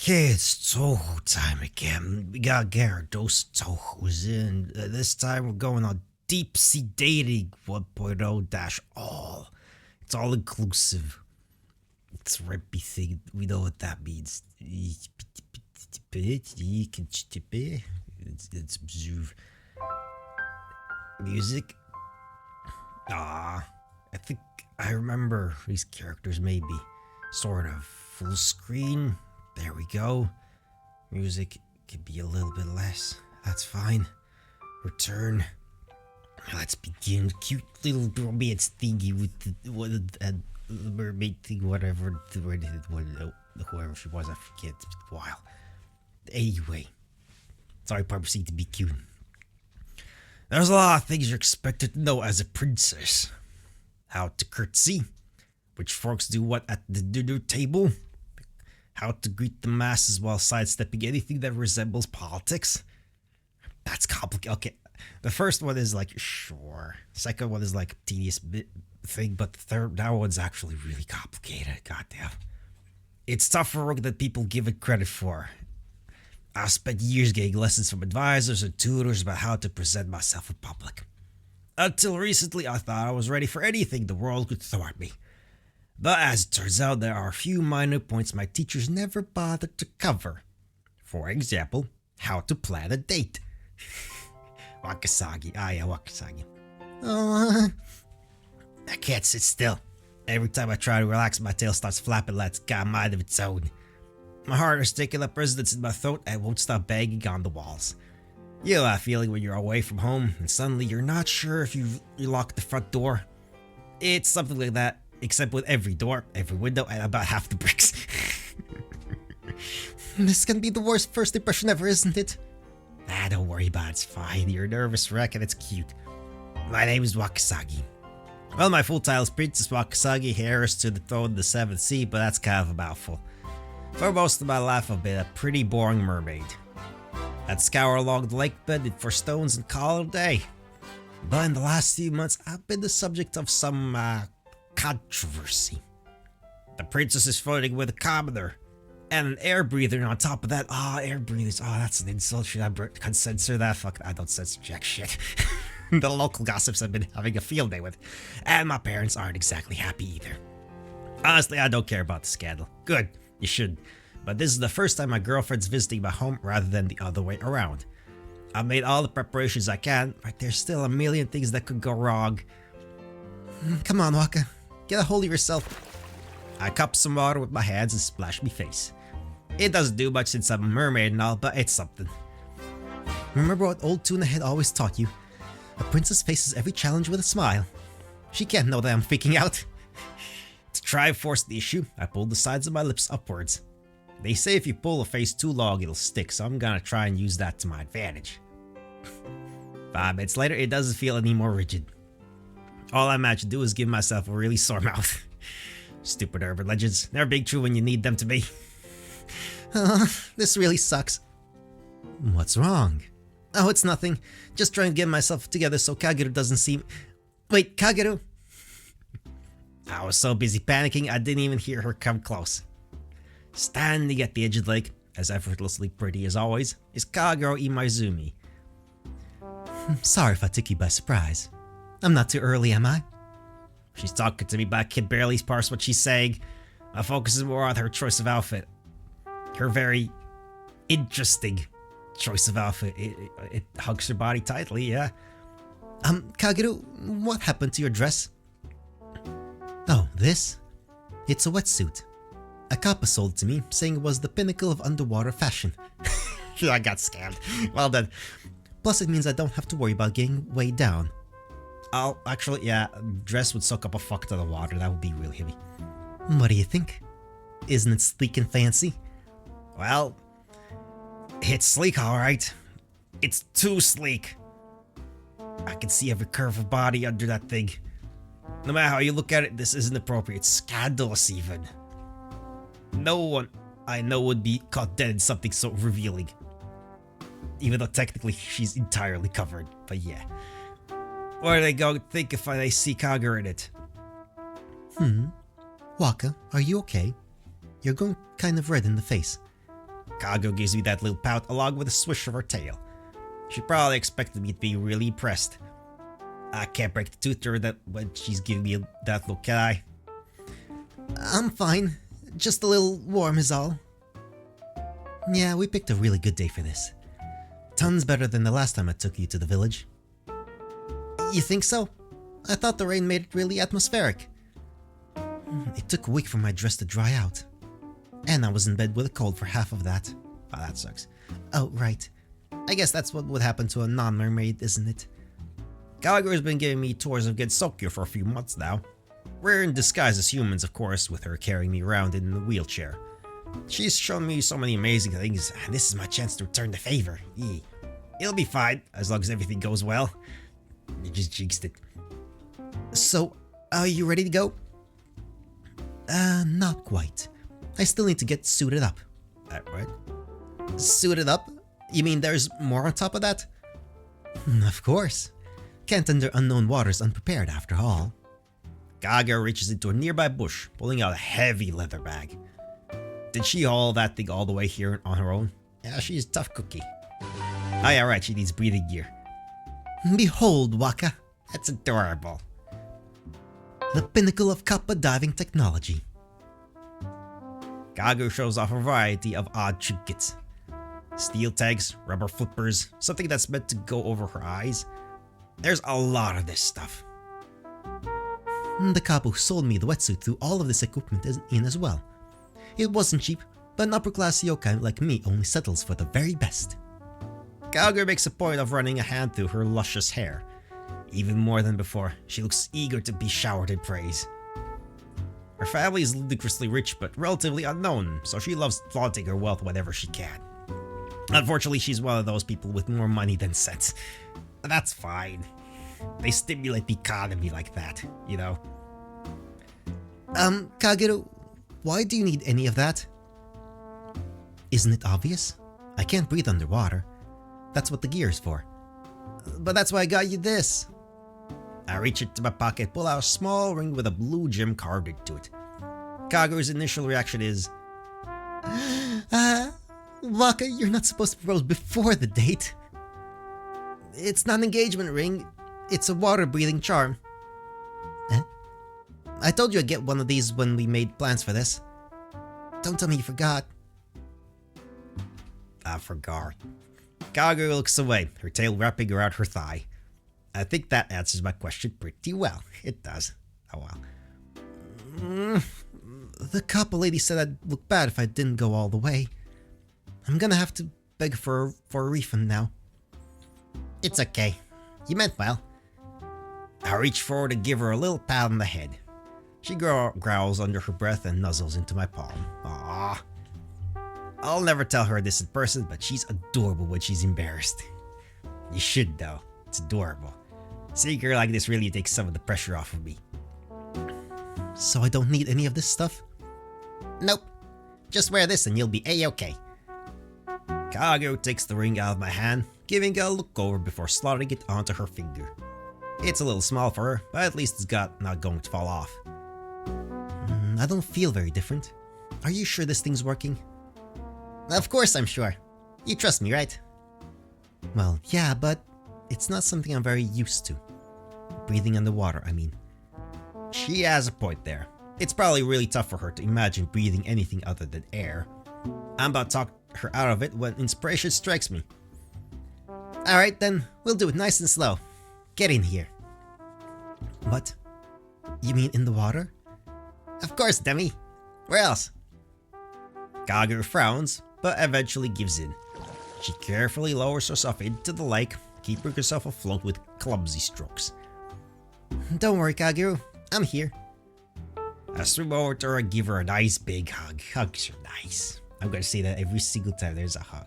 Okay, it's Touhou time again. We gotta get our dose of Touhou's in. This time we're going on deep sea dating 1.0 all. It's all inclusive. It's everything. We know what that means. It's music. I think I remember these characters maybe. Sort of full screen. There we go. Music could be a little bit less. That's fine. Return. Let's begin. Cute little romance thingy with the mermaid thing, whatever. Whoever she was, I forget. It's been a while. Anyway. Sorry, proceed to be cute. There's a lot of things you're expected to know as a princess. How to curtsy. Which forks do what at the dinner table. How to greet the masses while sidestepping anything that resembles politics. That's complicated. Okay, the first one is like, sure. Second one is like a tedious bit thing, but that one's actually really complicated. Goddamn. It's tougher work than people give it credit for. I've spent years getting lessons from advisors and tutors about how to present myself in public. Until recently, I thought I was ready for anything the world could throw at me. But as it turns out, there are a few minor points my teachers never bothered to cover. For example, how to plan a date. Wakasagi. Yeah, Wakasagi. Oh, I can't sit still. Every time I try to relax, my tail starts flapping like it's got a mind of its own. My heart is taking up residence in my throat and won't stop banging on the walls. You know that feeling when you're away from home and suddenly you're not sure if you locked the front door? It's something like that. Except with every door, every window, and about half the bricks. This can be the worst first impression ever, isn't it? Don't worry about it, it's fine. You're a nervous wreck and it's cute. My name is Wakasagi. Well, my full title is Princess Wakasagi, heiress to the throne of the 7th sea, but that's kind of a mouthful. For most of my life, I've been a pretty boring mermaid. I'd scour along the lake bed for stones and call it a day. But in the last few months, I've been the subject of some, controversy. The princess is flirting with a commoner, and an air breather on top of that. Air breathers. That's an insult. Should I censor that? Fuck, I don't censor jack shit. The local gossips have been having a field day with, and my parents aren't exactly happy either. Honestly, I don't care about the scandal. Good, you should. But this is the first time my girlfriend's visiting my home rather than the other way around. I've made all the preparations I can, but there's still a million things that could go wrong. Come on, Waka. Get a hold of yourself. I cup some water with my hands and splash me face. It doesn't do much since I'm a mermaid and all, but it's something. Remember what old Tuna Head always taught you? A princess faces every challenge with a smile. She can't know that I'm freaking out. To try and force the issue, I pulled the sides of my lips upwards. They say if you pull a face too long, it'll stick, so I'm gonna try and use that to my advantage. 5 minutes later, it doesn't feel any more rigid. All I managed to do is give myself a really sore mouth. Stupid urban legends, never being true when you need them to be. This really sucks. What's wrong? Oh, it's nothing. Just trying to get myself together so Kageru doesn't see... Wait, Kageru? I was so busy panicking, I didn't even hear her come close. Standing at the edge of the lake, as effortlessly pretty as always, is Kagero Imaizumi. Sorry if I took you by surprise. I'm not too early, am I? She's talking to me, but I can barely parse what she's saying. My focus is more on her choice of outfit. Her very interesting choice of outfit. It hugs her body tightly, yeah. Kageru, what happened to your dress? Oh, this? It's a wetsuit. A kappa sold to me, saying it was the pinnacle of underwater fashion. I got scammed. Well done. Plus it means I don't have to worry about getting weighed down. I'll actually, yeah, dress would soak up a fuck ton of water. That would be really heavy. What do you think? Isn't it sleek and fancy? Well, it's sleek, alright. It's too sleek. I can see every curve of body under that thing. No matter how you look at it, this isn't appropriate. It's scandalous even. No one I know would be caught dead in something so revealing. Even though technically she's entirely covered, but yeah. What are they going to think if they see Kager in it? Waka, are you okay? You're going kind of red in the face. Kago gives me that little pout along with a swish of her tail. She probably expected me to be really impressed. I can't break the tooth to her that when she's giving me that look, can I? I'm fine. Just a little warm is all. Yeah, we picked a really good day for this. Tons better than the last time I took you to the village. You think so? I thought the rain made it really atmospheric. It took a week for my dress to dry out. And I was in bed with a cold for half of that. Oh, that sucks. Oh, right. I guess that's what would happen to a non-mermaid, isn't it? Gallagher has been giving me tours of Gensokyo for a few months now. We're in disguise as humans, of course, with her carrying me around in a wheelchair. She's shown me so many amazing things, and this is my chance to return the favor. It'll be fine, as long as everything goes well. You just jinxed it. So, are you ready to go? Not quite. I still need to get suited up. What? Suited up? You mean there's more on top of that? Of course. Can't enter unknown waters unprepared after all. Gaga reaches into a nearby bush, pulling out a heavy leather bag. Did she haul that thing all the way here on her own? Yeah, she's a tough cookie. Oh yeah, right, she needs breathing gear. Behold, Waka. That's adorable. The pinnacle of kappa diving technology. Gaga shows off a variety of odd trinkets. Steel tags, rubber flippers, something that's meant to go over her eyes. There's a lot of this stuff. The cop who sold me the wetsuit threw all of this equipment in as well. It wasn't cheap, but an upper-class yokai like me only settles for the very best. Gaga makes a point of running a hand through her luscious hair. Even more than before, she looks eager to be showered in praise. Her family is ludicrously rich but relatively unknown, so she loves flaunting her wealth whenever she can. Unfortunately, she's one of those people with more money than sense. That's fine. They stimulate the economy like that, you know? Kageru, why do you need any of that? Isn't it obvious? I can't breathe underwater. That's what the gear is for. But that's why I got you this. I reach into my pocket, pull out a small ring with a blue gem carved into it. Kageru's initial reaction is, Waka, you're not supposed to propose before the date. It's not an engagement ring. It's a water-breathing charm. I told you I'd get one of these when we made plans for this. Don't tell me you forgot. I forgot. Kageru looks away, her tail wrapping around her thigh. I think that answers my question pretty well. It does. Oh well. The copper lady said I'd look bad if I didn't go all the way. I'm gonna have to beg for a refund now. It's okay. You meant well. I reach forward and give her a little pat on the head. She growls under her breath and nuzzles into my palm. Aww. I'll never tell her this in person, but she's adorable when she's embarrassed. You should though. It's adorable. Seeing her like this really takes some of the pressure off of me. So I don't need any of this stuff? Nope. Just wear this and you'll be A-okay. Kageru takes the ring out of my hand, giving a look over before slotting it onto her finger. It's a little small for her, but at least it's not going to fall off. I don't feel very different. Are you sure this thing's working? Of course I'm sure. You trust me, right? Well, yeah, but it's not something I'm very used to. Breathing underwater, I mean. She has a point there. It's probably really tough for her to imagine breathing anything other than air. I'm about to talk her out of it when inspiration strikes me. Alright then, we'll do it nice and slow. Get in here. What? You mean in the water? Of course, dummy. Where else? Kageru frowns, but eventually gives in. She carefully lowers herself into the lake, keeping herself afloat with clumsy strokes. Don't worry, Kageru. I'm here. I swim over to her and give her a nice big hug. Hugs are nice. I'm gonna say that every single time there's a hug.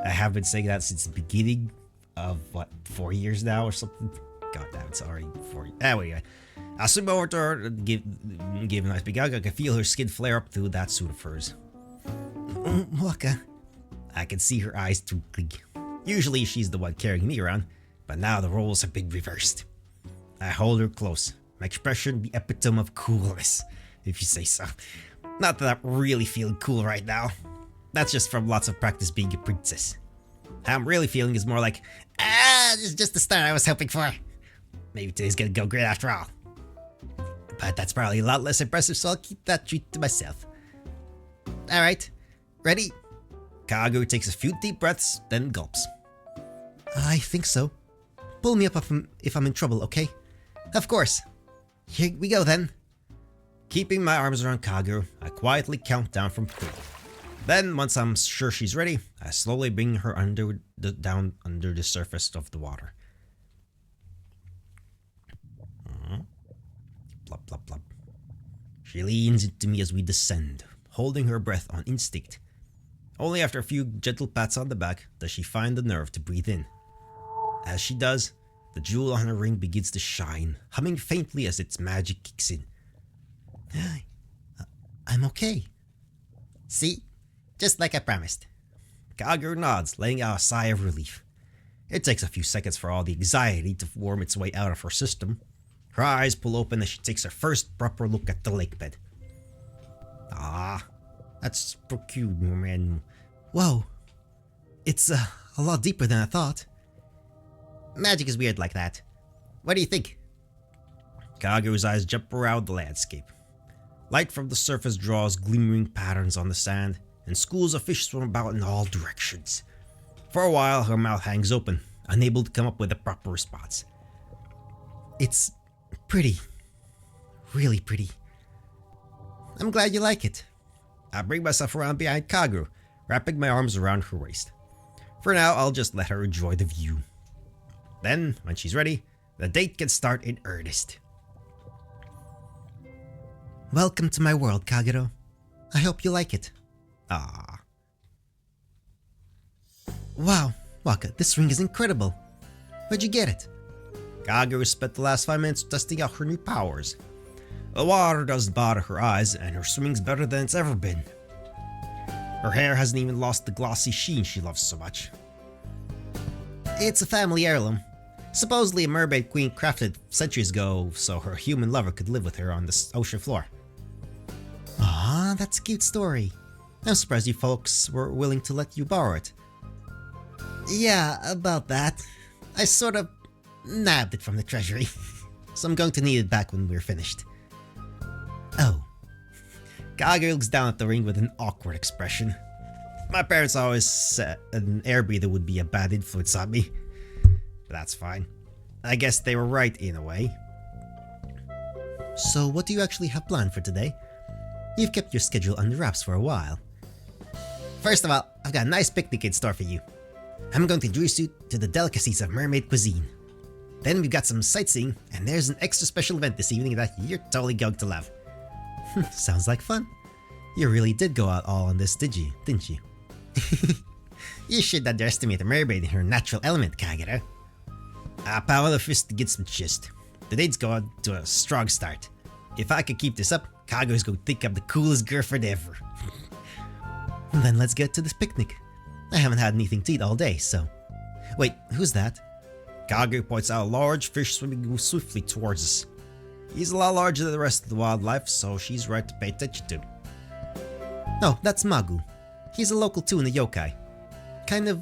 I have been saying that since the beginning of, 4 years now or something? God damn, it's already 4 years. Anyway, I swim over to her and give a nice big hug. I can feel her skin flare up through that suit of hers. Waka. I can see her eyes twinkling. Usually she's the one carrying me around, but now the roles have been reversed. I hold her close, my expression the epitome of coolness, if you say so. Not that I'm really feeling cool right now. That's just from lots of practice being a princess. How I'm really feeling is more like, this is just the start I was hoping for. Maybe today's gonna go great after all. But that's probably a lot less impressive, so I'll keep that treat to myself. Alright, ready? Kagero takes a few deep breaths, then gulps. I think so. Pull me up if I'm in trouble, okay? Of course. Here we go then. Keeping my arms around Kagero, I quietly count down from 3. Then, once I'm sure she's ready, I slowly bring her down under the surface of the water. Blub, blub, blub. She leans into me as we descend, holding her breath on instinct. Only after a few gentle pats on the back does she find the nerve to breathe in. As she does, the jewel on her ring begins to shine, humming faintly as its magic kicks in. I'm okay. See? Just like I promised. Kagero nods, letting out a sigh of relief. It takes a few seconds for all the anxiety to worm its way out of her system. Her eyes pull open as she takes her first proper look at the lake bed. That's so cute, man. Whoa. It's a lot deeper than I thought. Magic is weird like that. What do you think? Kagero's eyes jump around the landscape. Light from the surface draws glimmering patterns on the sand, and schools of fish swim about in all directions. For a while, her mouth hangs open, unable to come up with a proper response. It's pretty. Really pretty. I'm glad you like it. I bring myself around behind Kagero, wrapping my arms around her waist. For now, I'll just let her enjoy the view. Then, when she's ready, the date can start in earnest. Welcome to my world, Kagero. I hope you like it. Wow, Waka, this ring is incredible. Where'd you get it? Kagero spent the last 5 minutes testing out her new powers. The water doesn't bother her eyes, and her swimming's better than it's ever been. Her hair hasn't even lost the glossy sheen she loves so much. It's a family heirloom. Supposedly a mermaid queen crafted centuries ago so her human lover could live with her on the ocean floor. That's a cute story. I'm surprised you folks were willing to let you borrow it. Yeah, about that. I sort of nabbed it from the treasury, so I'm going to need it back when we're finished. Oh. Kagero looks down at the ring with an awkward expression. My parents always said an air breather would be a bad influence on me. But that's fine. I guess they were right in a way. So what do you actually have planned for today? You've kept your schedule under wraps for a while. First of all, I've got a nice picnic in store for you. I'm going to introduce you to the delicacies of mermaid cuisine. Then we've got some sightseeing, and there's an extra special event this evening that you're totally going to love. Sounds like fun. You really did go out all on this, didn't you? You shouldn't underestimate a mermaid in her natural element, Kagero. I pound the fist to get some gist. The date's going to a strong start. If I could keep this up, Kagero's going to think I'm the coolest girlfriend ever. Then let's get to this picnic. I haven't had anything to eat all day, so... Wait, who's that? Kagero points out a large fish swimming swiftly towards us. He's a lot larger than the rest of the wildlife, so she's right to pay attention to. Oh, that's Magu. He's a local tuna yokai. Kind of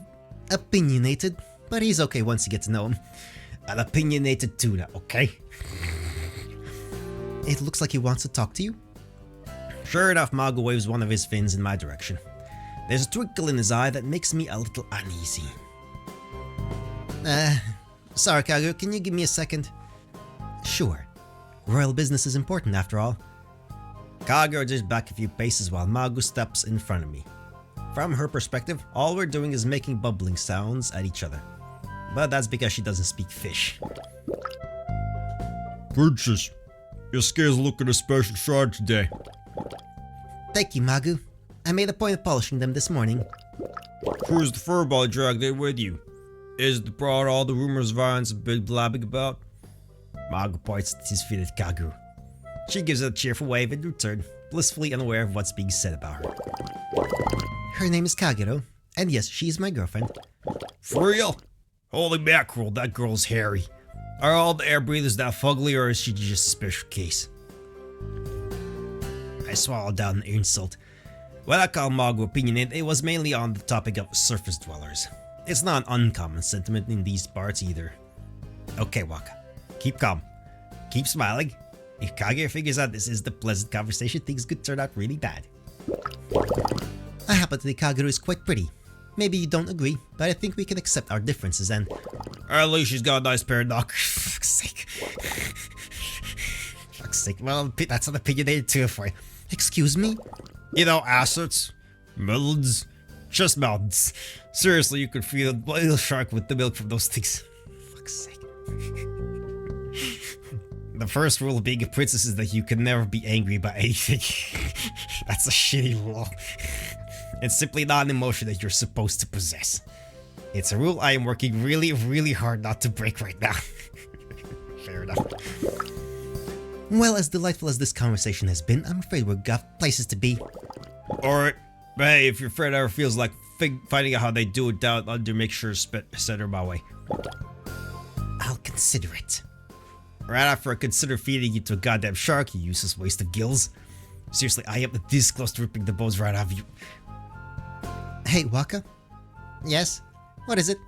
opinionated, but he's okay once you get to know him. An opinionated tuna, okay? It looks like he wants to talk to you. Sure enough, Magu waves one of his fins in my direction. There's a twinkle in his eye that makes me a little uneasy. Sorry, Kagero, can you give me a second? Sure. Royal business is important after all. Kagero just back a few paces while Magu steps in front of me. From her perspective, all we're doing is making bubbling sounds at each other. But that's because she doesn't speak fish. Princess, your scales looking especially sharp today. Thank you, Magu. I made a point of polishing them this morning. Who's the furball dragged in with you? Is the broad all the rumors Violence have been blabbing about? Magu points his feet at Kagero. She gives it a cheerful wave in return, blissfully unaware of what's being said about her. Her name is Kagero, and yes, she's my girlfriend. For real? Holy mackerel, that girl's hairy. Are all the air breathers that fugly, or is she just a special case? I swallowed down an insult. What I call Mago opinionated, it was mainly on the topic of surface dwellers. It's not an uncommon sentiment in these parts either. Okay, Waka. Keep calm. Keep smiling. If Kage figures out this is the pleasant conversation, things could turn out really bad. I happen to think Kagero is quite pretty. Maybe you don't agree, but I think we can accept our differences and... At least she's got a nice pair of knockers. Fuck's sake. Fuck's sake. Well, that's an opinionated too for you. Excuse me? You know, assets, melons, just mountains. Seriously, you could feed a whale shark with the milk from those things. Fuck's sake. The first rule of being a princess is that you can never be angry about anything. That's a shitty rule. It's simply not an emotion that you're supposed to possess. It's a rule I am working really, really hard not to break right now. Fair enough. Well, as delightful as this conversation has been, I'm afraid we've got places to be. Alright, but hey, if your friend ever feels like finding out how they do it down under, make sure to send her my way. I'll consider it. Right after I consider feeding you to a goddamn shark, you useless waste of gills. Seriously, I am this close to ripping the bones right out of you. Hey, Waka? Yes? What is it?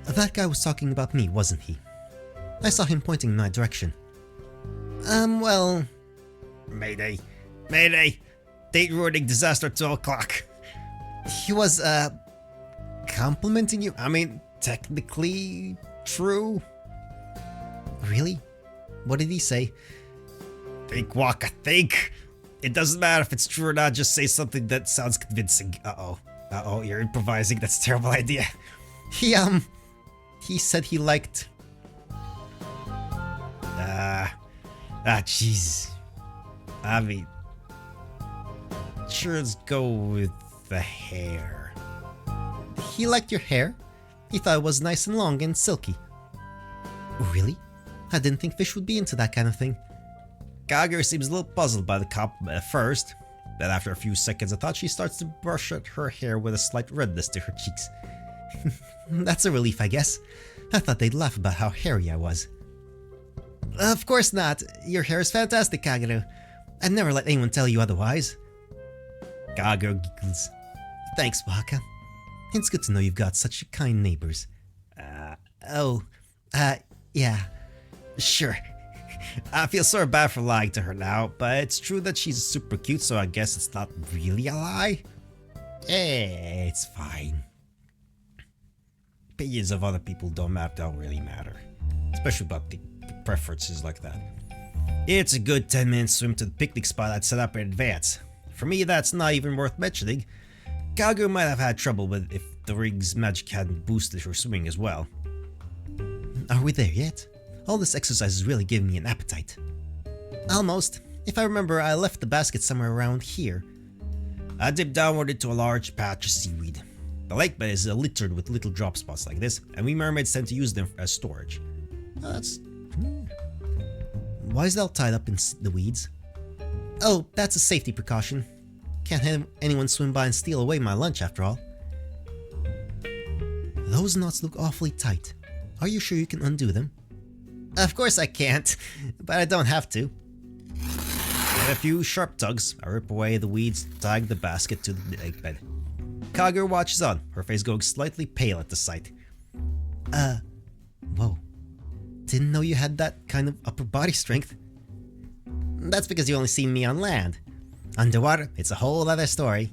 That guy was talking about me, wasn't he? I saw him pointing in my direction. Well... Mayday. Mayday! Date ruining disaster at 12 o'clock. He was, complimenting you? I mean, technically true. Really? What did he say? Think, Waka, think! It doesn't matter if it's true or not, just say something that sounds convincing. Uh-oh. Uh-oh, you're improvising, that's a terrible idea. He said he liked... jeez. I mean... Sure, let's go with the hair. He liked your hair? He thought it was nice and long and silky. Really? I didn't think fish would be into that kind of thing. Kagero seems a little puzzled by the compliment at first. Then after a few seconds, I thought she starts to brush at her hair with a slight redness to her cheeks. That's a relief, I guess. I thought they'd laugh about how hairy I was. Of course not. Your hair is fantastic, Kagero. I'd never let anyone tell you otherwise. Kagero giggles. Thanks, Waka. It's good to know you've got such kind neighbors. Yeah. Sure. I feel sort of bad for lying to her now, but it's true that she's super cute, so I guess it's not really a lie. It's fine. Opinions of other people don't really matter. Especially about the preferences like that. It's a good 10-minute swim to the picnic spot I'd set up in advance. For me, that's not even worth mentioning. Kagero might have had trouble with if the ring's magic hadn't boosted her swimming as well. Are we there yet? All this exercise is really giving me an appetite. Almost. If I remember, I left the basket somewhere around here. I dipped downward into a large patch of seaweed. The lake bed is littered with little drop spots like this, and we mermaids tend to use them as storage. Why is it all tied up in the weeds? Oh, that's a safety precaution. Can't have anyone swim by and steal away my lunch after all. Those knots look awfully tight. Are you sure you can undo them? Of course I can't, but I don't have to. With a few sharp tugs, I rip away the weeds, tying the basket to the lake bed. Kagero watches on, her face going slightly pale at the sight. Whoa. Didn't know you had that kind of upper body strength. That's because you only seen me on land. Underwater, it's a whole other story.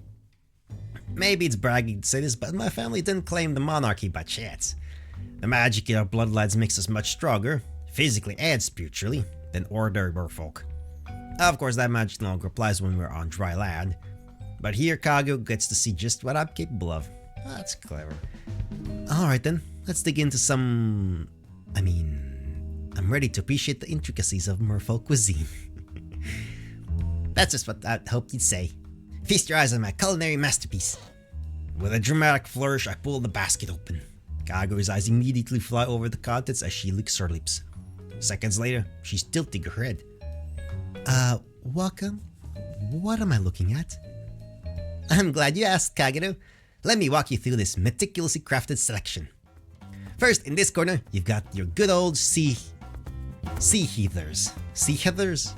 Maybe it's bragging to say this, but my family didn't claim the monarchy by chance. The magic in our bloodlines makes us much stronger, physically and spiritually, than ordinary merfolk. Of course, that magic no longer applies when we're on dry land, but here Kagero gets to see just what I'm capable of. That's clever. Alright then, let's dig into some... I'm ready to appreciate the intricacies of merfolk cuisine. That's just what I hoped you'd say. Feast your eyes on my culinary masterpiece. With a dramatic flourish, I pull the basket open. Kagero's eyes immediately fly over the contents as she licks her lips. Seconds later, she's tilting her head. Waka, what am I looking at? I'm glad you asked, Kagero. Let me walk you through this meticulously crafted selection. First, in this corner, you've got your good old sea heathers. Sea heathers?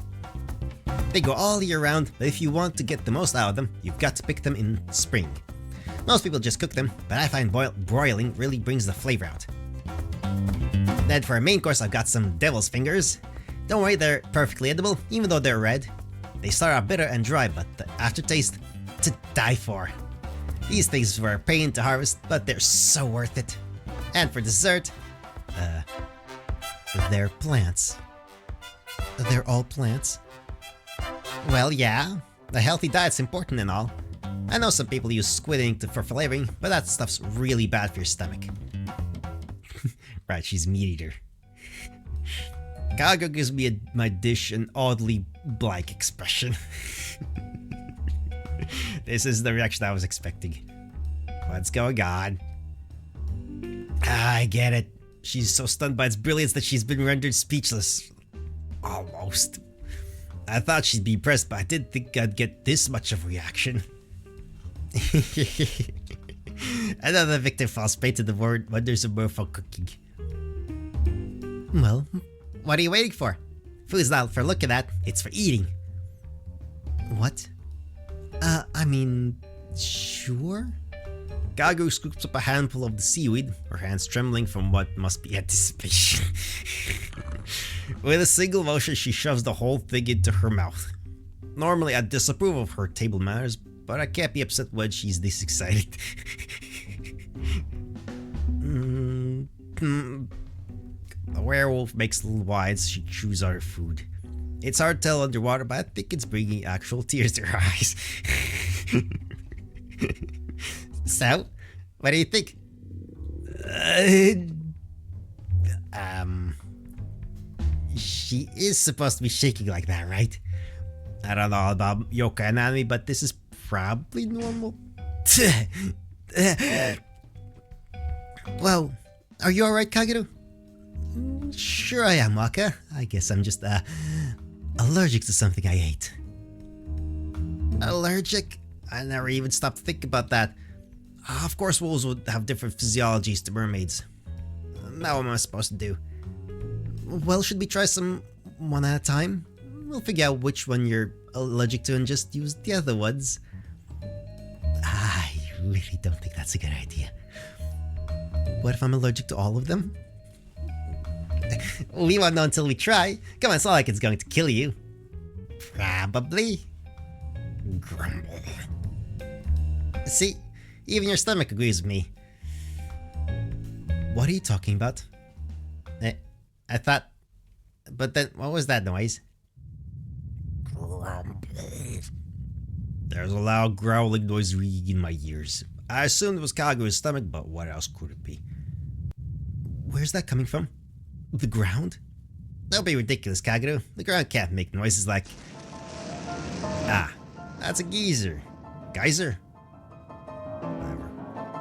They go all year round, but if you want to get the most out of them, you've got to pick them in spring. Most people just cook them, but I find broiling really brings the flavor out. Then for a main course, I've got some devil's fingers. Don't worry, they're perfectly edible, even though they're red. They start out bitter and dry, but the aftertaste, to die for. These things were a pain to harvest, but they're so worth it. And for dessert, they're plants. They're all plants? Well, yeah, a healthy diet's important and all. I know some people use squid ink for flavoring, but that stuff's really bad for your stomach. Right, she's meat eater. Kago gives me my dish an oddly blank expression. This is the reaction I was expecting. What's going on? I get it. She's so stunned by its brilliance that she's been rendered speechless. Almost. I thought she'd be impressed, but I didn't think I'd get this much of a reaction. Another victim falls prey to the wonders of merfolk cooking. Well, what are you waiting for? Food's not for looking at, it's for eating. What? I mean, sure? Gagu scoops up a handful of the seaweed, her hands trembling from what must be anticipation. With a single motion, she shoves the whole thing into her mouth. Normally, I disapprove of her table manners, but I can't be upset when she's this excited. A werewolf makes little whines. She chews on her food. It's hard to tell underwater, but I think it's bringing actual tears to her eyes. So, what do you think? She is supposed to be shaking like that, right? I don't know about yokai anatomy, but this is probably normal. Well, are you alright, Kagero? Sure I am, Waka. I guess I'm just, allergic to something I ate. Allergic? I never even stopped to think about that. Of course wolves would have different physiologies to mermaids. Now what am I supposed to do? Well, should we try some one at a time? We'll figure out which one you're allergic to and just use the other ones. I really don't think that's a good idea. What if I'm allergic to all of them? We won't know until we try. Come on, it's not like it's going to kill you. Probably. Grumble. See, even your stomach agrees with me. What are you talking about? I thought... But then, what was that noise? Grumble. There's a loud growling noise ringing in my ears. I assumed it was Kaguya's stomach, but what else could it be? Where's that coming from? The ground? Don't be ridiculous, Kagero. The ground can't make noises like... Ah, that's a geyser. Geyser? Whatever.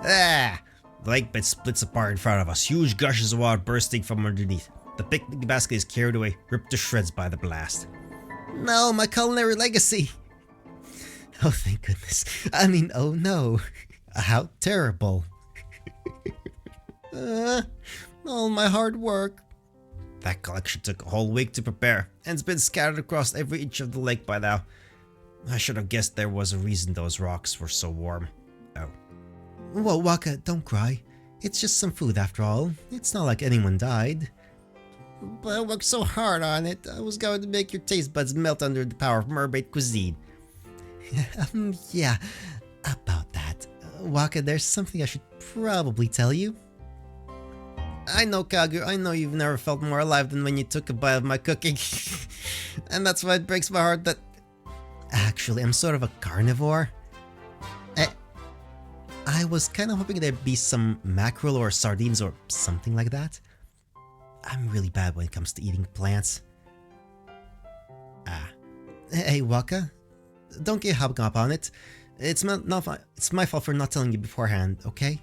Ah! The lake bed splits apart in front of us, huge gushes of water bursting from underneath. The picnic basket is carried away, ripped to shreds by the blast. No, my culinary legacy! Oh, thank goodness. I mean, oh no. How terrible. All my hard work. That collection took a whole week to prepare, and it's been scattered across every inch of the lake by now. I should have guessed there was a reason those rocks were so warm. Oh. Well, Waka, don't cry. It's just some food after all. It's not like anyone died. But I worked so hard on it. I was going to make your taste buds melt under the power of mermaid cuisine. Yeah, about that. Waka, there's something I should probably tell you. I know, Kagu, I know you've never felt more alive than when you took a bite of my cooking. And that's why it breaks my heart that... Actually, I'm sort of a carnivore. I was kind of hoping there'd be some mackerel or sardines or something like that. I'm really bad when it comes to eating plants. Hey, Waka. Don't get hung up on it. It's my fault for not telling you beforehand, okay?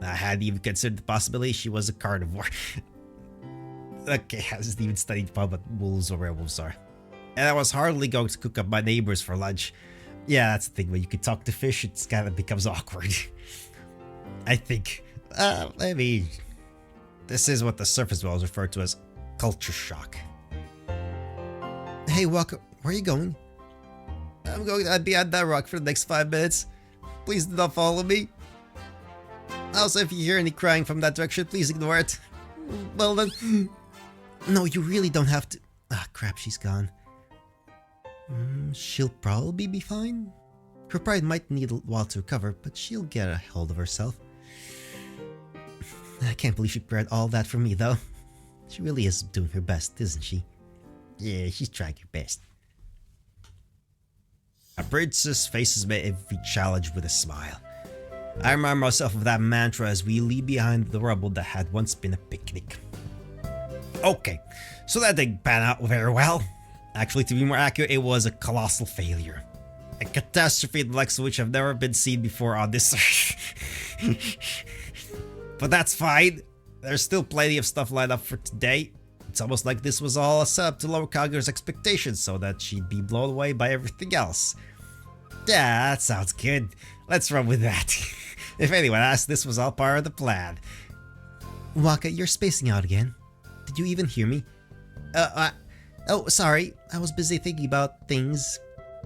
I hadn't even considered the possibility she was a carnivore. Okay, I hasn't even studied what wolves or werewolves are. And I was hardly going to cook up my neighbors for lunch. Yeah, that's the thing, when you can talk to fish, it kind of becomes awkward. I think. I mean, this is what the surface dwellers refer to as culture shock. Hey, Waka, Where are you going? I'm going to be at that rock for the next 5 minutes. Please do not follow me. Also, if you hear any crying from that direction, please ignore it. Well then... No, you really don't have to... Ah, crap, she's gone. She'll probably be fine. Her pride might need a while to recover, but she'll get a hold of herself. I can't believe she prepared all that for me, though. She really is doing her best, isn't she? Yeah, she's trying her best. A princess faces every challenge with a smile. I remind myself of that mantra as we leave behind the rubble that had once been a picnic. Okay, so that didn't pan out very well. Actually, to be more accurate, it was a colossal failure. A catastrophe the likes of which have never been seen before on this earth. But that's fine. There's still plenty of stuff lined up for today. It's almost like this was all a setup to lower Kaguru's expectations so that she'd be blown away by everything else. Yeah, that sounds good. Let's run with that. If anyone asks, this was all part of the plan. Waka, you're spacing out again. Did you even hear me? Oh, sorry. I was busy thinking about things.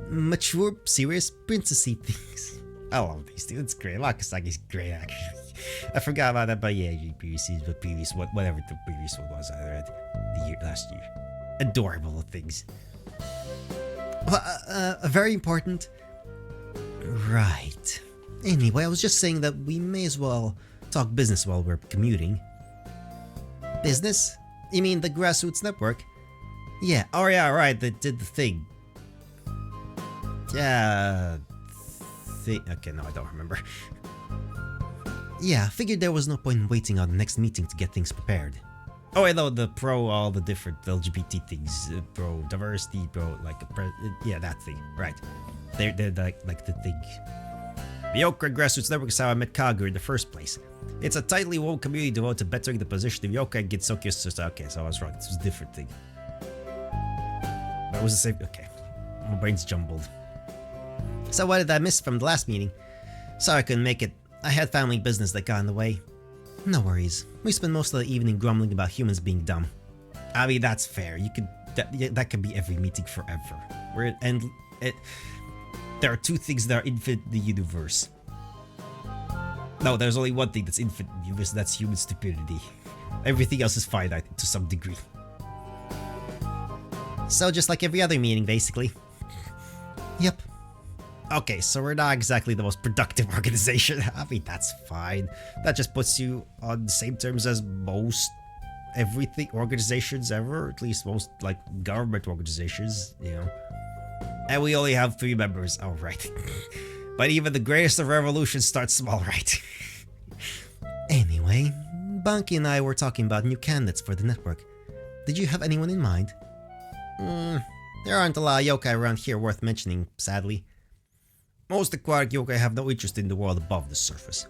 Mature, serious, princessy things. I love these two. It's great. Wakasagi's great, actually. I forgot about that, but yeah, whatever the previous one was I read last year. Adorable things. Very important. Right. Anyway, I was just saying that we may as well talk business while we're commuting. Business? You mean the Grassroots Network? Yeah, oh yeah, right, they did the thing. Yeah... Okay, no, I don't remember. Yeah, figured there was no point in waiting on the next meeting to get things prepared. Oh, I know, all the different LGBT things. Pro diversity, yeah, that thing, right. They're like the thing. The Yokai Grassroots Network is how I met Kaguru in the first place. It's a tightly woven community devoted to bettering the position of Yokai and Gensokyo. Okay, so I was wrong. This was a different thing. But it was the same. Okay. My brain's jumbled. So what did I miss from the last meeting? Sorry I couldn't make it. I had family business that got in the way. No worries. We spent most of the evening grumbling about humans being dumb. I mean, that's fair. That could be every meeting forever. There are two things that are infinite in the universe. No, there's only one thing that's infinite in the universe, and that's human stupidity. Everything else is finite to some degree. So just like every other meeting, basically. Yep. Okay, so we're not exactly the most productive organization. I mean, that's fine. That just puts you on the same terms as most organizations ever. At least most, government organizations, you know. And we only have 3 members. Oh, right. But even the greatest of revolutions starts small, right? Anyway, Banki and I were talking about new candidates for the network. Did you have anyone in mind? There aren't a lot of yokai around here worth mentioning, sadly. Most aquatic yokai have no interest in the world above the surface.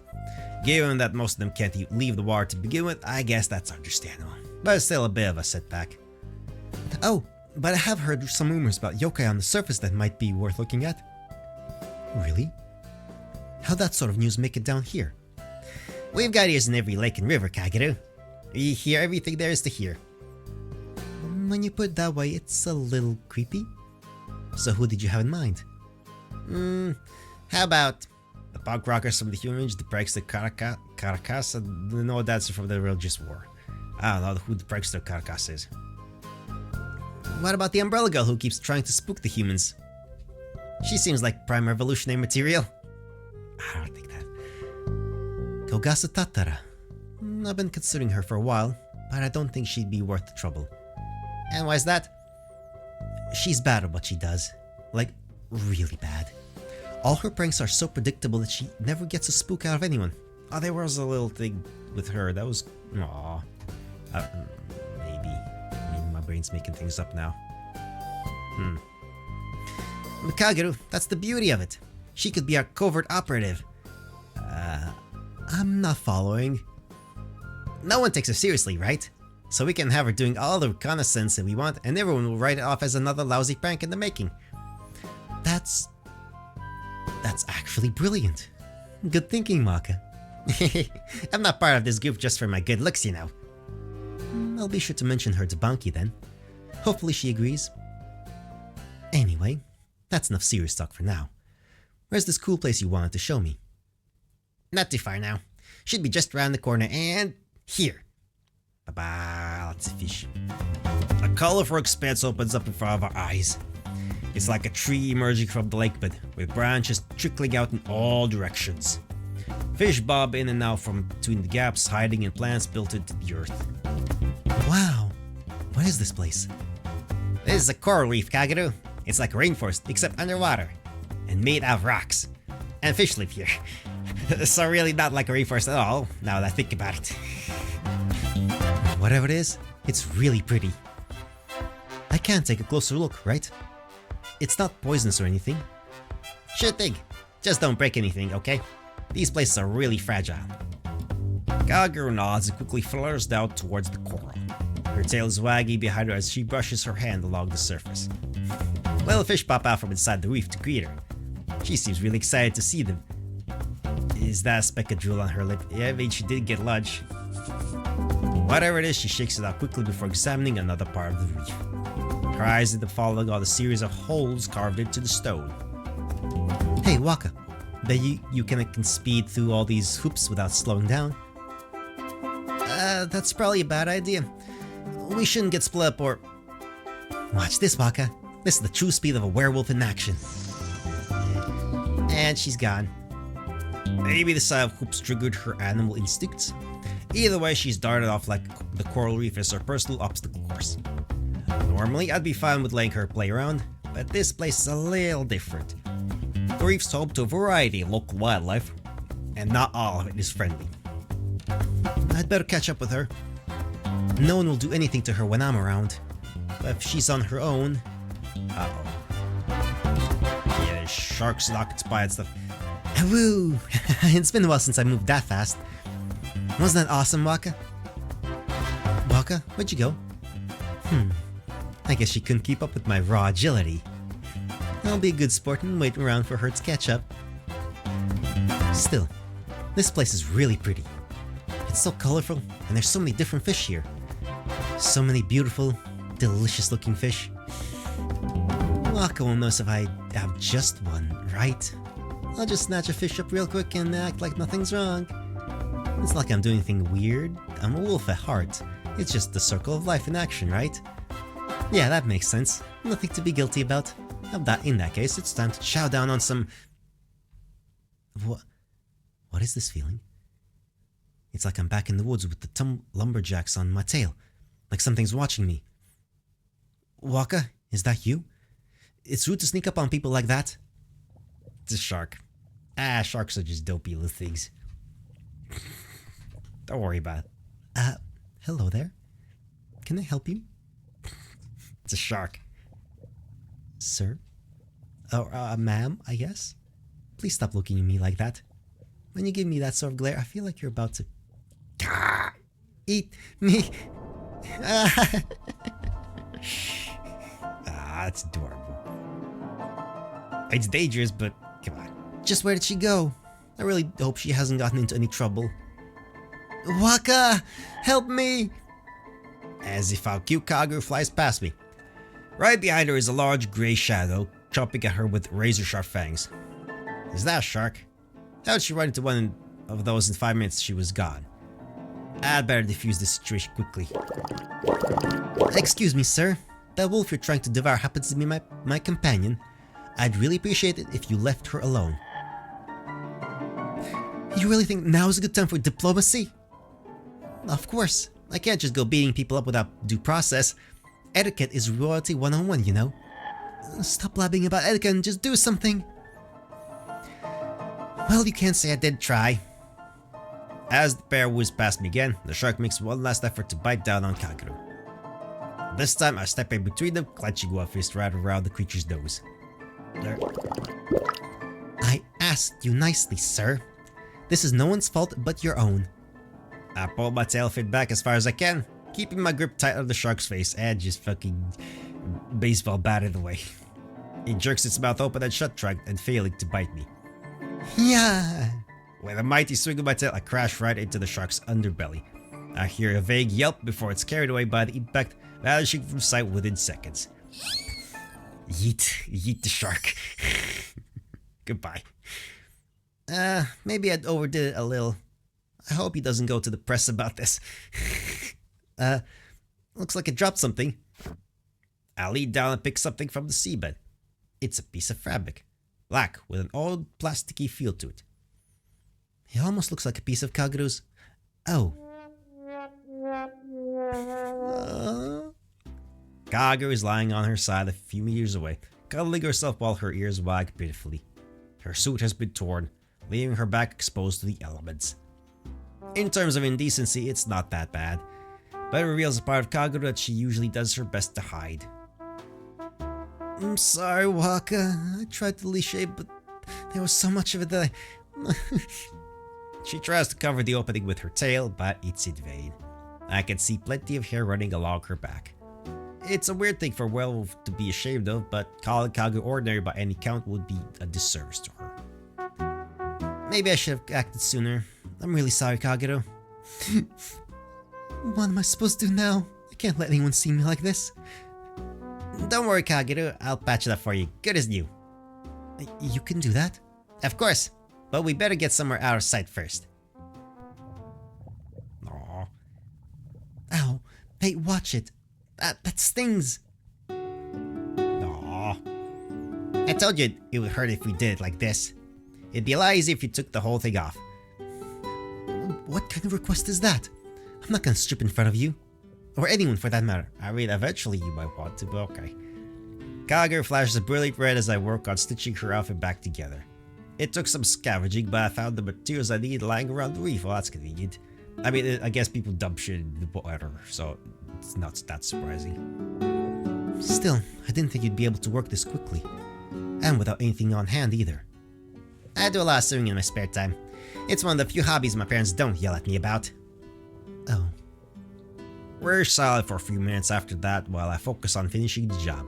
Given that most of them can't even leave the water to begin with, I guess that's understandable. But it's still a bit of a setback. Oh, but I have heard some rumors about yokai on the surface that might be worth looking at. Really? How'd that sort of news make it down here? We've got ears in every lake and river, Kagero. We hear everything there is to hear. When you put it that way, it's a little creepy. So who did you have in mind? How about the punk rockers from the Humans, the prankster Caracas, and the no dancer from the Religious War? I don't know who the prankster Caracas is. What about the umbrella girl who keeps trying to spook the humans? She seems like prime revolutionary material. I don't think that. Kogasa Tatara. I've been considering her for a while, but I don't think she'd be worth the trouble. And why's that? She's bad at what she does. Like, really bad. All her pranks are so predictable that she never gets a spook out of anyone. Oh, there was a little thing with her that was... Aww. Maybe. I mean, my brain's making things up now. Kagero, that's the beauty of it. She could be our covert operative. I'm not following. No one takes her seriously, right? So we can have her doing all the reconnaissance that we want, and everyone will write it off as another lousy prank in the making. That's actually brilliant. Good thinking, Maka. I'm not part of this group just for my good looks, you know. I'll be sure to mention her to Banki then. Hopefully she agrees. Anyway, that's enough serious talk for now. Where's this cool place you wanted to show me? Not too far now. Should be just around the corner and here. Bye-bye, lots of fish. A colorful expanse opens up in front of our eyes. It's like a tree emerging from the lake bed, with branches trickling out in all directions. Fish bob in and out from between the gaps, hiding in plants built into the earth. Wow, what is this place? This is a coral reef, Kagero. It's like a rainforest, except underwater, and made out of rocks. And fish live here. So really not like a rainforest at all, now that I think about it. Whatever it is, it's really pretty. I can take a closer look, right? It's not poisonous or anything. Sure thing. Just don't break anything, okay? These places are really fragile. Kagero nods and quickly flutters down towards the coral. Her tail is wagging behind her as she brushes her hand along the surface. Little fish pop out from inside the reef to greet her. She seems really excited to see them. Is that a speck of drool on her lip? Yeah, I mean, she did get lunch. Whatever it is, she shakes it out quickly before examining another part of the reef. Her eyes in the following are the series of holes carved into the stone. Hey, Waka, bet you can speed through all these hoops without slowing down. That's probably a bad idea. We shouldn't get split up or... Watch this, Waka. This is the true speed of a werewolf in action. And she's gone. Maybe the sight of hoops triggered her animal instincts. Either way, she's darted off like the coral reef is her personal obstacle course. Normally, I'd be fine with letting her play around, but this place is a little different. The reef's home to a variety of local wildlife, and not all of it is friendly. I'd better catch up with her. No one will do anything to her when I'm around. But if she's on her own... Uh-oh. Yeah, there's sharks, knocked by and stuff. Woo! It's been a while since I moved that fast. Wasn't that awesome, Waka? Waka, where'd you go? I guess she couldn't keep up with my raw agility. I'll be a good sport and wait around for her to catch up. Still, this place is really pretty. It's so colorful, and there's so many different fish here. So many beautiful, delicious looking fish. Waka won't notice if I have just one, right? I'll just snatch a fish up real quick and act like nothing's wrong. It's not like I'm doing anything weird. I'm a wolf at heart. It's just the circle of life in action, right? Yeah, that makes sense. Nothing to be guilty about. In that case, it's time to chow down on some... What is this feeling? It's like I'm back in the woods with the lumberjacks on my tail. Like something's watching me. Waka, is that you? It's rude to sneak up on people like that. It's a shark. Sharks are just dopey little things. Don't worry about it. Hello there. Can I help you? It's a shark. Sir? Or, ma'am, I guess? Please stop looking at me like that. When you give me that sort of glare, I feel like you're about to... eat me. That's adorable. It's dangerous, but come on. Just where did she go? I really hope she hasn't gotten into any trouble. Waka! Help me! As if our cute Kagero flies past me. Right behind her is a large gray shadow, chomping at her with razor-sharp fangs. Is that a shark? How did she run into one of those in 5 minutes she was gone? I'd better defuse this situation quickly. Excuse me, sir. That wolf you're trying to devour happens to be my companion. I'd really appreciate it if you left her alone. You really think now is a good time for diplomacy? Of course. I can't just go beating people up without due process. Etiquette is royalty 101, you know? Stop blabbing about etiquette and just do something. Well, you can't say I did try. As the pair whizzed past me again, the shark makes one last effort to bite down on Kagero. This time I step in between them, clenching one fist right around the creature's nose. There. I asked you nicely, sir. This is no one's fault but your own. I pull my tail fin back as far as I can, keeping my grip tight on the shark's face and just fucking baseball bat it away. It jerks its mouth open and shut, trying and failing to bite me. Yeah. With a mighty swing of my tail, I crash right into the shark's underbelly. I hear a vague yelp before it's carried away by the impact, vanishing from sight within seconds. Yeet the shark. Goodbye. Maybe I'd overdid it a little. I hope he doesn't go to the press about this. Looks like I dropped something. I lean down and pick something from the seabed. It's a piece of fabric, black with an old plasticky feel to it. It almost looks like a piece of Kageru's. Oh. Kageru is lying on her side a few meters away, cuddling herself while her ears wag pitifully. Her suit has been torn, leaving her back exposed to the elements. In terms of indecency, it's not that bad, but it reveals a part of Kageru that she usually does her best to hide. I'm sorry, Waka. I tried to shave, but there was so much of it that She tries to cover the opening with her tail, but it's in vain. I can see plenty of hair running along her back. It's a weird thing for a werewolf to be ashamed of, but calling Kageru ordinary by any count would be a disservice to her. Maybe I should have acted sooner. I'm really sorry, Kageru. What am I supposed to do now? I can't let anyone see me like this. Don't worry, Kageru. I'll patch it up for you. Good as new. You can do that? Of course. But we better get somewhere out of sight first. Aww. Ow. Hey, watch it. That stings. Aww. I told you it would hurt if we did it like this. It'd be a lot easier if you took the whole thing off. What kind of request is that? I'm not gonna strip in front of you. Or anyone for that matter. I mean, eventually you might want to, but okay. Kageru flashes a brilliant red as I work on stitching her outfit back together. It took some scavenging, but I found the materials I need lying around the reef. Well, that's convenient. I mean, I guess people dump shit in the water, so it's not that surprising. Still, I didn't think you'd be able to work this quickly. And without anything on hand either. I do a lot of sewing in my spare time. It's one of the few hobbies my parents don't yell at me about. Oh. We're silent for a few minutes after that while I focus on finishing the job.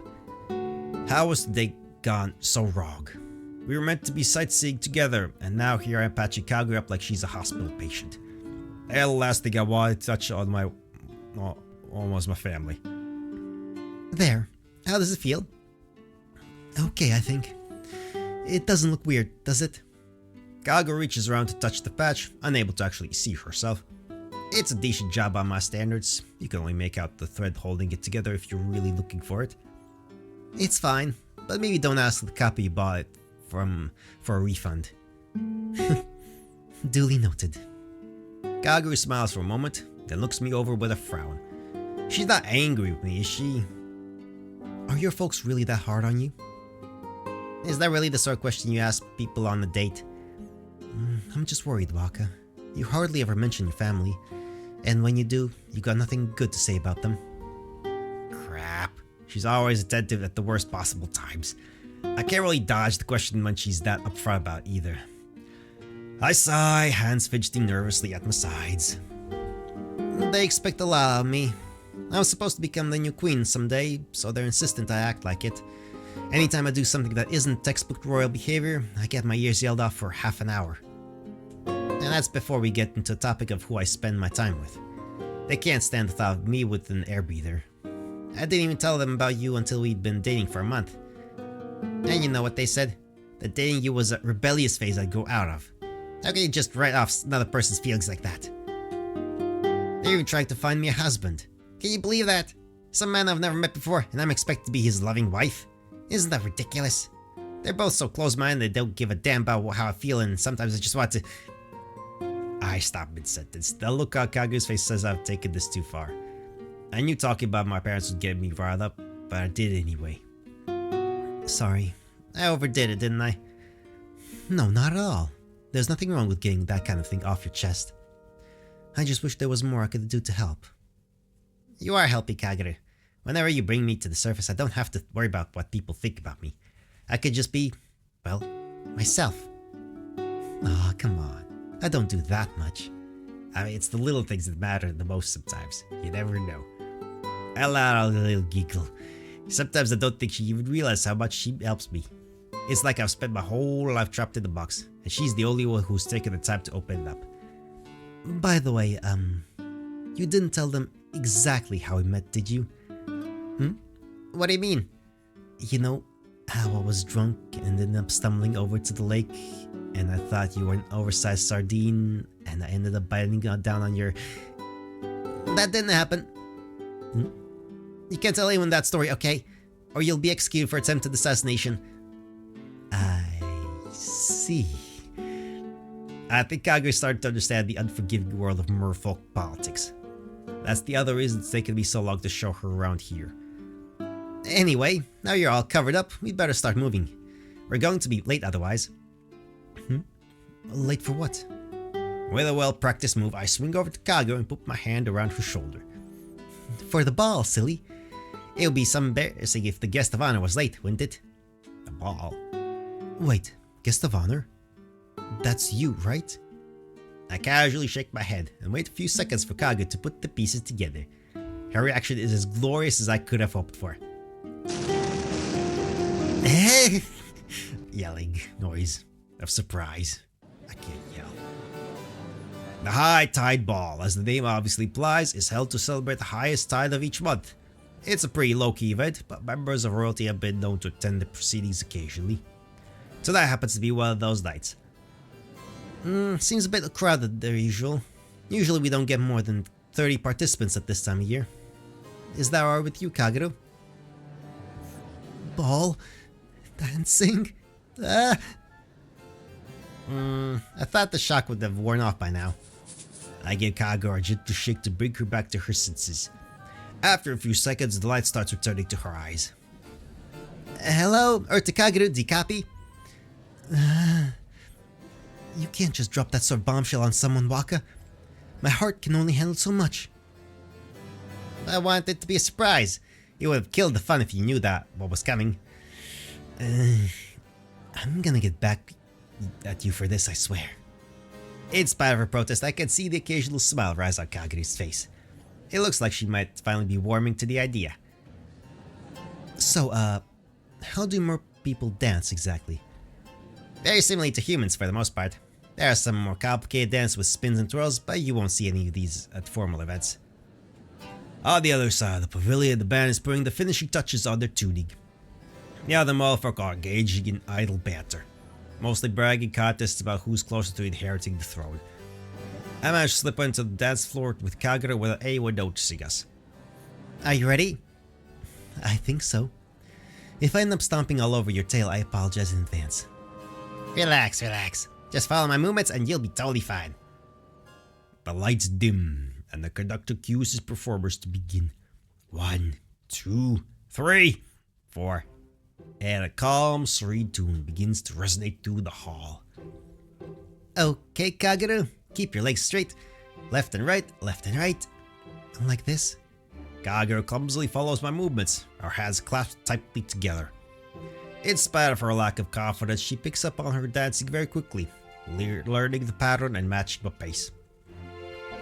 How was the day gone so wrong? We were meant to be sightseeing together, and now here I am patching Kageru up like she's a hospital patient. The last thing I wanted to touch on was my family. There. How does it feel? Okay, I think. It doesn't look weird, does it? Kageru reaches around to touch the patch, unable to actually see herself. It's a decent job by my standards. You can only make out the thread holding it together if you're really looking for it. It's fine, but maybe don't ask the copy you bought it from for a refund. Duly noted. Kageru smiles for a moment, then looks me over with a frown. She's not angry with me, is she? Are your folks really that hard on you? Is that really the sort of question you ask people on a date? I'm just worried, Waka. You hardly ever mention your family, and when you do, you got nothing good to say about them. Crap. She's always attentive at the worst possible times. I can't really dodge the question when she's that upfront about either. I sigh, hands fidgeting nervously at my sides. They expect a lot of me. I was supposed to become the new queen someday, so they're insistent I act like it. Anytime I do something that isn't textbook royal behavior, I get my ears yelled off for half an hour. And that's before we get into the topic of who I spend my time with. They can't stand the thought of me with an air breather. I didn't even tell them about you until we'd been dating for a month. And you know what they said? That dating you was a rebellious phase I'd go out of. How can you just write off another person's feelings like that? They're even trying to find me a husband. Can you believe that? Some man I've never met before, and I'm expected to be his loving wife? Isn't that ridiculous? They're both so close-minded they don't give a damn about how I feel, and sometimes I just want to... I stop mid-sentence. The look on Kagu's face says I've taken this too far. I knew talking about my parents would get me riled up, but I did anyway. Sorry. I overdid it, didn't I? No, not at all. There's nothing wrong with getting that kind of thing off your chest. I just wish there was more I could do to help. You are helping, Kageru. Whenever you bring me to the surface, I don't have to worry about what people think about me. I could just be, well, myself. Aw, come on. I don't do that much. I mean, it's the little things that matter the most sometimes. You never know. I let out a little giggle. Sometimes I don't think she even realizes how much she helps me. It's like I've spent my whole life trapped in the box, and she's the only one who's taken the time to open it up. By the way, you didn't tell them exactly how we met, did you? What do you mean? You know how I was drunk and ended up stumbling over to the lake, and I thought you were an oversized sardine, and I ended up biting down on your... That didn't happen. You can't tell anyone that story, okay? Or you'll be executed for attempted assassination. I see. I think Kagura started to understand the unforgiving world of merfolk politics. That's the other reason it's taken me so long to show her around here. Anyway, now you're all covered up, we'd better start moving. We're going to be late otherwise. Late for what? With a well-practiced move, I swing over to Kagura and put my hand around her shoulder. For the ball, silly. It would be some embarrassing if the guest of honor was late, wouldn't it? The ball? Wait, guest of honor? That's you, right? I casually shake my head and wait a few seconds for Kagura to put the pieces together. Her reaction is as glorious as I could have hoped for. Yelling noise of surprise. I can't yell. The High Tide Ball, as the name obviously implies, is held to celebrate the highest tide of each month. It's a pretty low-key event, but members of royalty have been known to attend the proceedings occasionally. So that happens to be one of those nights. Seems a bit crowded than usual. Usually we don't get more than 30 participants at this time of year. Is that alright with you, Kagura? Ball? Dancing? I thought the shock would have worn off by now. I give Kagura a gentle shake to bring her back to her senses. After a few seconds, the light starts returning to her eyes. Hello, Kagura, do you copy? You can't just drop that sort of bombshell on someone, Waka. My heart can only handle so much. I want it to be a surprise. It would have killed the fun if you knew that what was coming. I'm gonna get back at you for this, I swear. In spite of her protest, I can see the occasional smile rise on Kagura's face. It looks like she might finally be warming to the idea. So, how do more people dance exactly? Very similar to humans for the most part. There are some more complicated dances with spins and twirls, but you won't see any of these at formal events. On the other side of the pavilion, the band is putting the finishing touches on their tuning. The other motherfuckers are engaging in idle banter, mostly bragging contests about who's closer to inheriting the throne. I managed to slip onto the dance floor with Kagura without anyone noticing us. Are you ready? I think so. If I end up stomping all over your tail, I apologize in advance. Relax, relax. Just follow my movements and you'll be totally fine. The lights dim and the conductor cues his performers to begin. 1, 2, 3, 4. And a calm, serene tune begins to resonate through the hall. Okay, Kagura, keep your legs straight. Left and right, like this. Kagura clumsily follows my movements, our hands clasped tightly together. In spite of her lack of confidence, she picks up on her dancing very quickly, learning the pattern and matching my pace.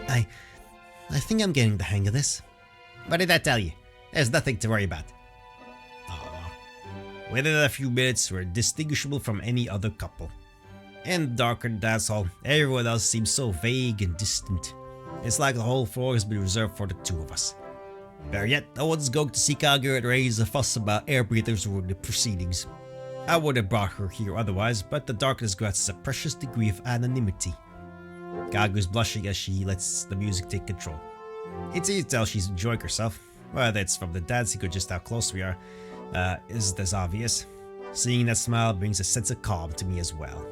I think I'm getting the hang of this. What did I tell you? There's nothing to worry about. Within a few minutes, we're indistinguishable from any other couple. In the darkened dance hall, everyone else seems so vague and distant. It's like the whole floor has been reserved for the two of us. Better yet, no one's going to see Kagura and raise a fuss about air breathers or the proceedings. I would have brought her here otherwise, but the darkness grants us a precious degree of anonymity. Kagura's blushing as she lets the music take control. It's easy to tell she's enjoying herself, whether it's from the dancing or just how close we are. Isn't as obvious. Seeing that smile brings a sense of calm to me as well.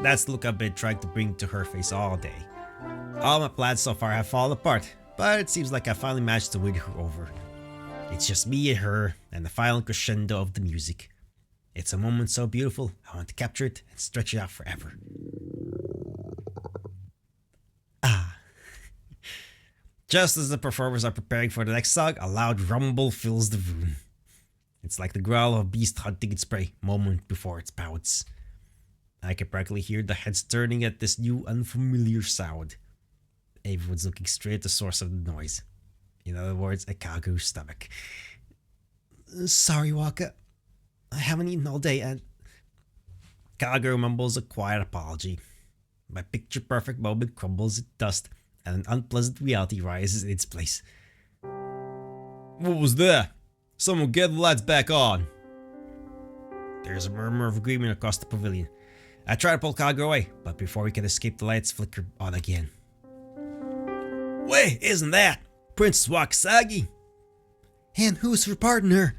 That's the look I've been trying to bring to her face all day. All my plans so far have fallen apart, but it seems like I finally managed to win her over. It's just me and her, and the final crescendo of the music. It's a moment so beautiful, I want to capture it and stretch it out forever. Just as the performers are preparing for the next song, a loud rumble fills the room. It's like the growl of a beast hunting its prey, moment before its pounce. I can practically hear the heads turning at this new unfamiliar sound. Everyone's looking straight at the source of the noise. In other words, at Kagura's stomach. Sorry, Waka. I haven't eaten all day and... Kagura mumbles a quiet apology. My picture-perfect moment crumbles into dust, and an unpleasant reality rises in its place. What was that? Someone get the lights back on. There's a murmur of agreement across the pavilion. I try to pull Kagero away, but before we can escape, the lights flicker on again. Wait, isn't that Princess Wakasagi? And who's her partner?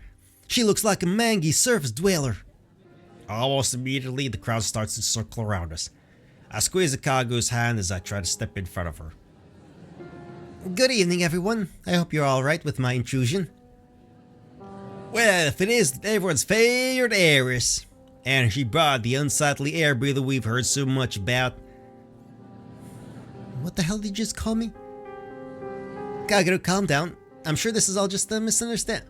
She looks like a mangy surface dweller. Almost immediately, the crowd starts to circle around us. I squeeze Kageru's hand as I try to step in front of her. Good evening, everyone. I hope you're alright with my intrusion. Well, if it is everyone's favorite heiress, and she brought the unsightly air breather we've heard so much about. What the hell did you just call me? Kagero, calm down. I'm sure this is all just a misunderstanding.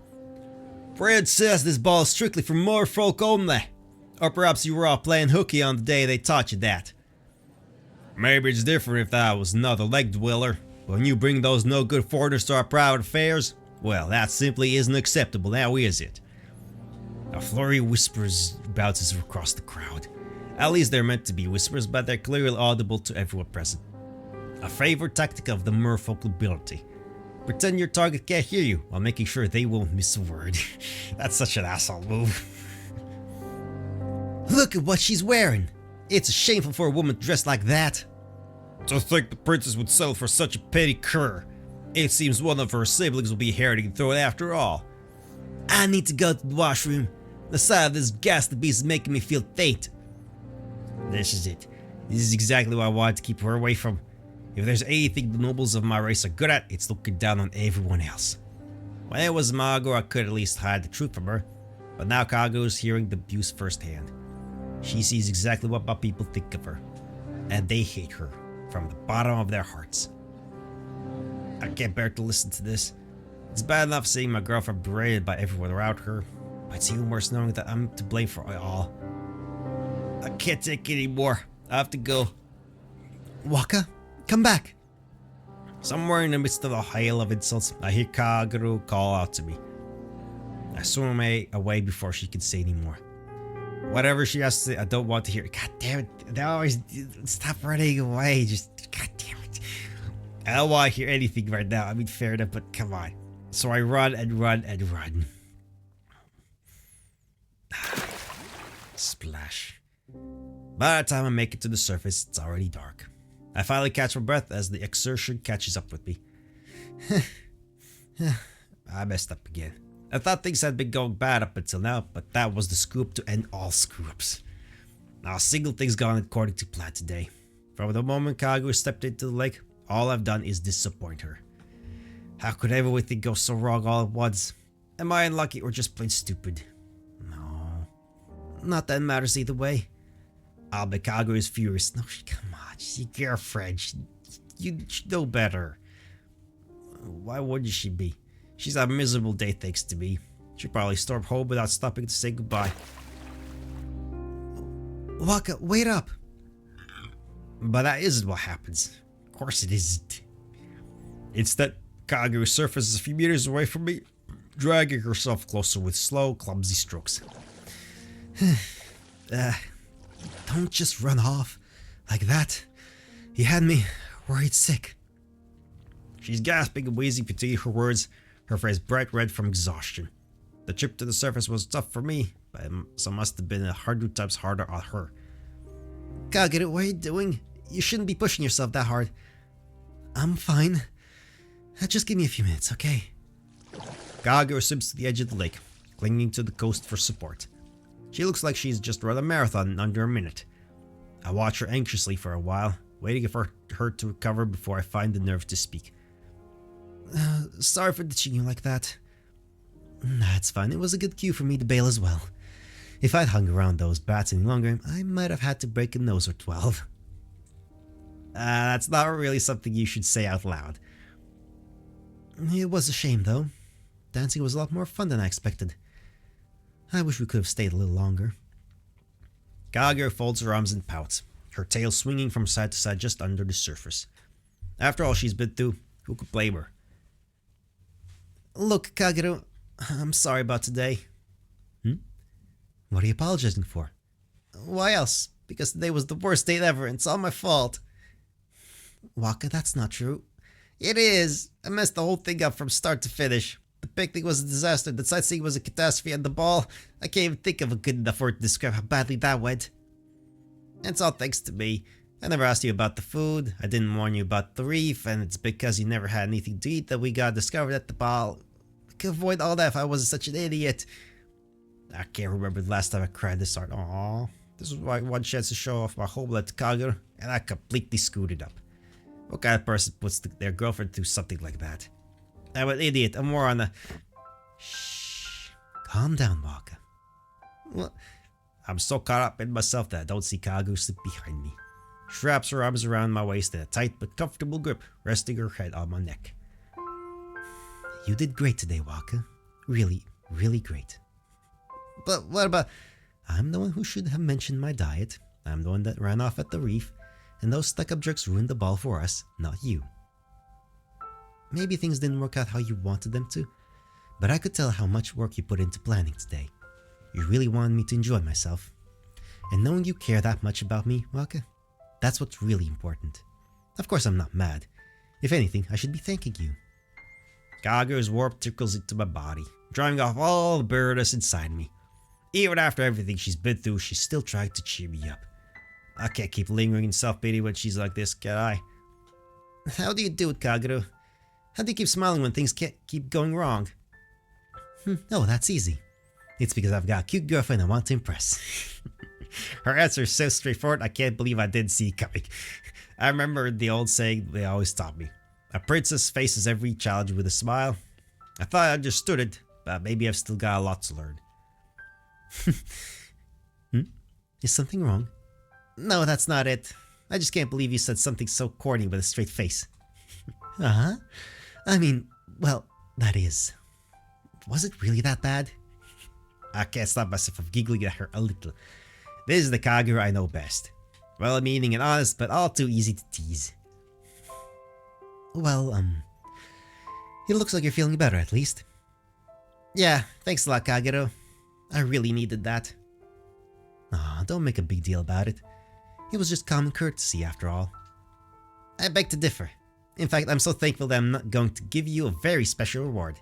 Fred says this ball is strictly for merfolk only. Or perhaps you were all playing hooky on the day they taught you that. Maybe it's different if that was another leg dweller. When you bring those no-good foreigners to our private affairs, well, that simply isn't acceptable now, is it? A flurry of whispers bounces across the crowd. At least they're meant to be whispers, but they're clearly audible to everyone present. A favorite tactic of the merfolk ability. Pretend your target can't hear you while making sure they won't miss a word. That's such an asshole move. Look at what she's wearing. It's shameful for a woman dressed like that. To think the princess would settle for such a petty cur. It seems one of her siblings will be inheriting the throne after all. I need to go to the washroom. The sight of this ghastly beast is making me feel faint. This is it. This is exactly what I wanted to keep her away from. If there's anything the nobles of my race are good at, it's looking down on everyone else. When it was Mago, I could at least hide the truth from her. But now Kago is hearing the abuse firsthand. She sees exactly what my people think of her. And they hate her from the bottom of their hearts. I can't bear to listen to this. It's bad enough seeing my girlfriend berated by everyone around her, but it's even worse knowing that I'm to blame for it all. I can't take it anymore. I have to go. Waka, come back. Somewhere in the midst of a hail of insults, I hear Kagero call out to me. I swim away before she can say any more. Whatever she has to say, I don't want to hear it. God damn it. They always stop running away. Just, god damn it. I don't want to hear anything right now. I mean, fair enough, but come on. So I run and run and run. Splash. By the time I make it to the surface, it's already dark. I finally catch my breath as the exertion catches up with me. I messed up again. I thought things had been going bad up until now, but that was the scoop to end all screw-ups. Not a single thing's gone according to plan today. From the moment Kagu stepped into the lake, all I've done is disappoint her. How could everything go so wrong all at once? Am I unlucky or just plain stupid? No. Not that it matters either way. I'll bet Kagu is furious. No, come on, she's your girlfriend. You know better. Why wouldn't she be? She's had a miserable day thanks to me. She probably stormed home without stopping to say goodbye. Waka, wait up. But that isn't what happens. Of course it isn't. Instead, Kagu surfaces a few meters away from me, dragging herself closer with slow, clumsy strokes. Don't just run off like that. You had me worried sick. She's gasping and wheezing between her words, her face bright red from exhaustion. The trip to the surface was tough for me, but so must have been 100 times harder on her. Kagero, what are you doing? You shouldn't be pushing yourself that hard. I'm fine. Just give me a few minutes, okay? Kagero swims to the edge of the lake, clinging to the coast for support. She looks like she's just run a marathon in under a minute. I watch her anxiously for a while, waiting for her to recover before I find the nerve to speak. Sorry for ditching you like that. That's fine. It was a good cue for me to bail as well. If I'd hung around those bats any longer, I might have had to break a nose or 12. That's not really something you should say out loud. It was a shame, though. Dancing was a lot more fun than I expected. I wish we could have stayed a little longer. Kagero folds her arms and pouts, her tail swinging from side to side just under the surface. After all she's been through, who could blame her? Look, Kagero, I'm sorry about today. What are you apologizing for? Why else? Because today was the worst date ever and it's all my fault. Waka, that's not true. It is. I messed the whole thing up from start to finish. The picnic was a disaster, the sightseeing was a catastrophe, and the ball, I can't even think of a good enough word to describe how badly that went. And it's all thanks to me. I never asked you about the food, I didn't warn you about the reef, and it's because you never had anything to eat that we got discovered at the ball. I could avoid all that if I wasn't such an idiot. I can't remember the last time I cried this hard. Aww. This was my one chance to show off my homeland to Kagura, and I completely screwed it up. What kind of person puts their girlfriend through something like that? I'm an idiot. I'm more on the... Shh. Calm down, Waka. Well, I'm so caught up in myself that I don't see Kagura sit behind me. She wraps her arms around my waist in a tight but comfortable grip, resting her head on my neck. You did great today, Waka. Really, really great. But what about... I'm the one who should have mentioned my diet. I'm the one that ran off at the reef, and those stuck-up jerks ruined the ball for us, not you. Maybe things didn't work out how you wanted them to, but I could tell how much work you put into planning today. You really wanted me to enjoy myself. And knowing you care that much about me, Waka, that's what's really important. Of course I'm not mad. If anything, I should be thanking you. Kagura's warmth trickles into my body, drying off all the bitterness inside me. Even after everything she's been through, she's still trying to cheer me up. I can't keep lingering in self-pity when she's like this, can I? How do you do it, Kagura? How do you keep smiling when things can't keep going wrong? Oh, that's easy. It's because I've got a cute girlfriend I want to impress. Her answer is so straightforward, I can't believe I didn't see it coming. I remember the old saying they always taught me. A princess faces every challenge with a smile. I thought I understood it, but maybe I've still got a lot to learn. Is something wrong? No, that's not it. I just can't believe you said something so corny with a straight face. Uh-huh. I mean, well, that is. Was it really that bad? I can't stop myself from giggling at her a little. This is the Kagura I know best. Well-meaning and honest, but all too easy to tease. Well, it looks like you're feeling better at least. Yeah, thanks a lot, Kagura. I really needed that. Aw, don't make a big deal about it. It was just common courtesy after all. I beg to differ. In fact, I'm so thankful that I'm not going to give you a very special reward.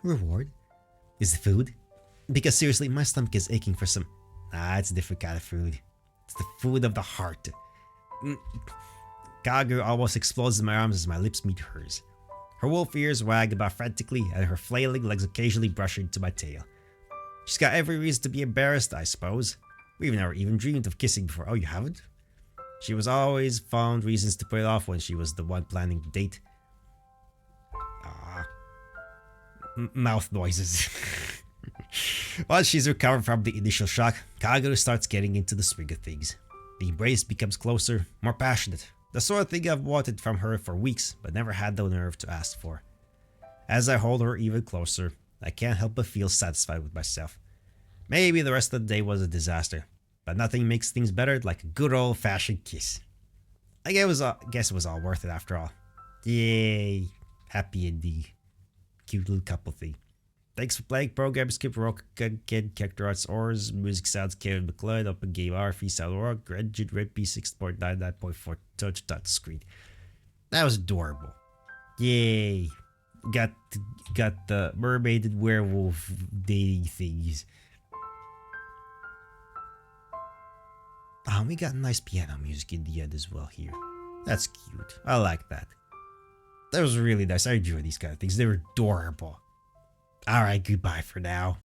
Reward? Is it food? Because seriously, my stomach is aching for some... it's a different kind of food. It's the food of the heart. Kagura almost explodes in my arms as my lips meet hers. Her wolf ears wag about frantically, and her flailing legs occasionally brush into my tail. She's got every reason to be embarrassed, I suppose. We've never even dreamed of kissing before. Oh, you haven't? She was always found reasons to put it off when she was the one planning the date. Mouth noises. Once she's recovered from the initial shock, Kagura starts getting into the swing of things. The embrace becomes closer, more passionate. The sort of thing I've wanted from her for weeks, but never had the nerve to ask for. As I hold her even closer, I can't help but feel satisfied with myself. Maybe the rest of the day was a disaster, but nothing makes things better like a good old-fashioned kiss. I guess it was all worth it after all. Yay, happy ending. Cute little couple thing. Thanks for playing. Programs Skip Rock, Kid, Character Arts, Ors, Music Sounds, Kevin McLeod, Open Game R, Freestyle.org, Engine, Red P 6.99.4, touch.screen. That was adorable. Yay. Got the mermaid and werewolf dating things. We got nice piano music in the end as well here. That's cute. I like that. That was really nice. I enjoy these kind of things. They're adorable. Alright, goodbye for now.